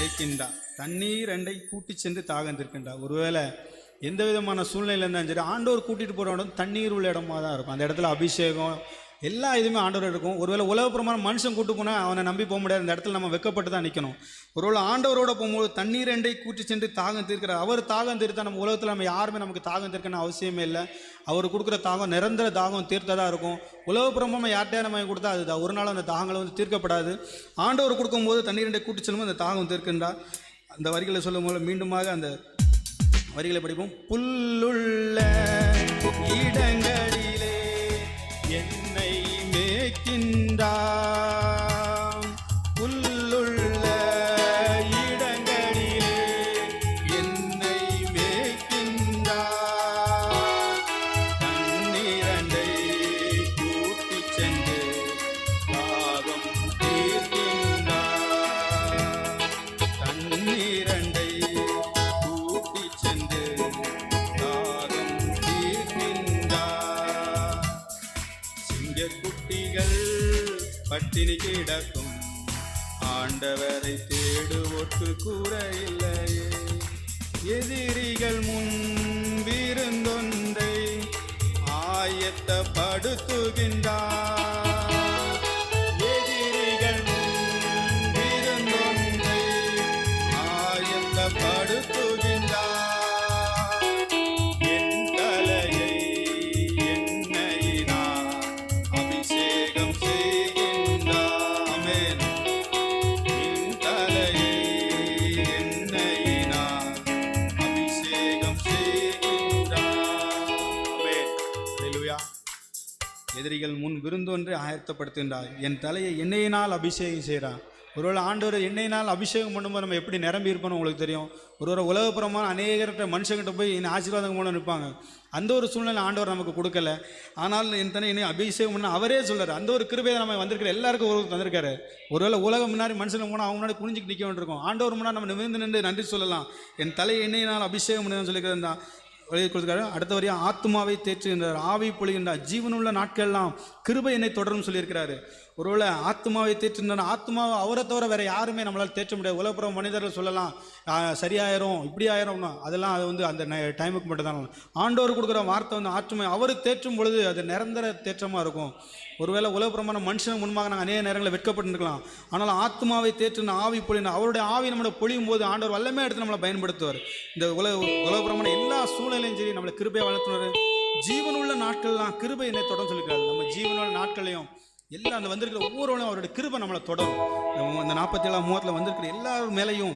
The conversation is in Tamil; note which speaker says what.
Speaker 1: மேய்க்கின்றார், தண்ணீர் ரெண்டை கூட்டி சென்று தாகம் தீர்க்கின்றார். ஒருவேளை எந்த விதமான சூழ்நிலையில் இருந்தாலும் சரி, ஆண்டவர் கூட்டிகிட்டு போகிற இடம் தண்ணீர் உள்ள இடமா தான் இருக்கும். அந்த இடத்துல அபிஷேகம் எல்லா இதுவுமே ஆண்டவர் இருக்கும். ஒருவேளை உலகப்புறமான மனுஷன் கூட்டு போனால் அவனை நம்பி போக முடியாது. அந்த இடத்துல நம்ம வெக்கப்பட்டு தான் நிற்கணும். ஒருவேளை ஆண்டவரோட போகும்போது தண்ணீர் ரெண்டை கூட்டி சென்று தாகம் தீர்க்கிறார். அவர் தாகம் தீர்த்தா நம்ம உலகத்தில் நம்ம யாருமே நமக்கு தாகம் தீர்க்கணும் அவசியமே இல்லை. அவர் கொடுக்குற தாகம் நிரந்தர தாகம் தீர்த்ததாக இருக்கும். உலகப்புறமாக யார்கிட்டயா நம்ம கொடுத்தா அது ஒரு நாள் அந்த தாகங்களை வந்து தீர்க்கப்படாது. ஆண்டவர் கொடுக்கும்போது தண்ணீர் ரெண்டை கூட்டி செல்லும்போது அந்த தாகம் தீர்க்கின்றார். அந்த வரிகளை சொல்லும் போது மீண்டுமாக அந்த வரிகளை படிப்போம். புல்லுள்ள இடங்களிலே என்னை மேய்க்கின்றார், புல்லுள்ள இடங்களிலே என்னை மேய்க்கின்றார், தண்ணீரண்டை கூட்டி சென்று தாகம் தீர்க்கின்றார், தண்ணீரண்டை கூட்டி சென்று தாகம் தீர்க்கின்றார். சிங்கக்குட்டிகள் பட்டினி கிடக்கும், ஆண்டவரை தேடுவோர்க்கு கூரையில்லையே. எதிரிகள் முன் விருந்தொன்றை ஆயத்தப்படுத்துகின்றார், எதிரிகள் முன் விருந்தொன்றை ஆயத்தப்படுத்துகின்றார். என் தலையை எண்ணெயினால் அபிஷேகம் செய்கின்றார். ஆமென். என் தலையை எண்ணெயினால் அபிஷேகம் செய்கின்றார். ஆமென். அல்லேலூயா. எதிரிகள் முன் விருந்தொன்றை ஆயத்தப்படுத்துகின்றார். என் தலையை எண்ணெயினால் அபிஷேகம் செய்கிறார். ஒருவேளை ஆண்டவர் எண்ணெயினால் அபிஷேகம் பண்ணும்போது நம்ம எப்படி நிரம்பி இருப்போம்னு உங்களுக்கு தெரியும். ஒருவேளை உலகப்புறமான அநேகர்கிட்ட மனுஷங்கிட்ட போய் என்ன ஆசீர்வாதம் மூலம் நிற்பாங்க. அந்த ஒரு சூழ்நிலை ஆண்டவர் நமக்கு கொடுக்கல. ஆனால் என் தனி என்னை அபிஷேகம் பண்ண அவரே சொல்கிறார். அந்த ஒரு கிருபையை நம்ம வந்திருக்கிற எல்லாருக்கும் ஒரு தந்திருக்காரு. ஒருவேளை உலகம் முன்னாடி மனுஷனுக்கு போனால் அவங்க முன்னாடி குனிஞ்சிக்கு நிற்க வேண்டியிருக்கும். ஆண்டவர் முன்னாடி நம்ம நிமிர்ந்து நின்று நன்றி சொல்லலாம். என் தலை எண்ணெயினால் அபிஷேகம் பண்ணுன்னு சொல்லிக்கிறது தான் வழியை கொடுத்துருக்காரு. அடுத்த வரையும் ஆத்மாவை தேற்றுகின்றார், ஆவி பொழிகின்றார், ஜீவனுள்ள நாட்கள்லாம் கிருபை என்னை தொடரும் சொல்லியிருக்கிறாரு. ஒருவேளை ஆத்மாவை தேற்றுகின்றார். ஆத்மாவை அவரை தவிர வேறு யாருமே நம்மளால் தேற்ற முடியாது. உலகப்புறம் மனிதர்கள் சொல்லலாம் சரியாயிரும் இப்படி ஆயிரும்னா, அதெல்லாம் அது வந்து அந்த டைமுக்கு மட்டும் தான். ஆண்டவர் கொடுக்குற வார்த்தை வந்து ஆத்மா அவர் தேற்றும் பொழுது அது நிரந்தர தேற்றமாக இருக்கும். ஒருவேளை உலகப்புறமான மனுஷன் முன்பாக நாங்கள் அநேக நேரங்களில் வெட்கப்பட்டுருக்கலாம். ஆனால் ஆத்மாவை தேற்றுன ஆவி பொழின அவருடைய ஆவி நம்மளை பொழியும் போது ஆண்டவர் வல்லமே எடுத்து நம்மளை பயன்படுத்துவார். இந்த உலகப்புறமான எல்லா சூழ்நிலையும் சரி நம்மளை கிருபையை வளர்த்துனார். ஜீவனுள்ள நாட்கள்லாம் கிருபை என்னை தொடர்ந்து சொல்லிக்கிறாரு. நம்ம ஜீவனுள்ள நாட்களையும் எல்லாம் அந்த வந்திருக்கிற ஒவ்வொருவரும் அவருடைய கிருபை நம்மளை தொடரும். இந்த 47 வந்திருக்கிற எல்லாரும் மேலையும்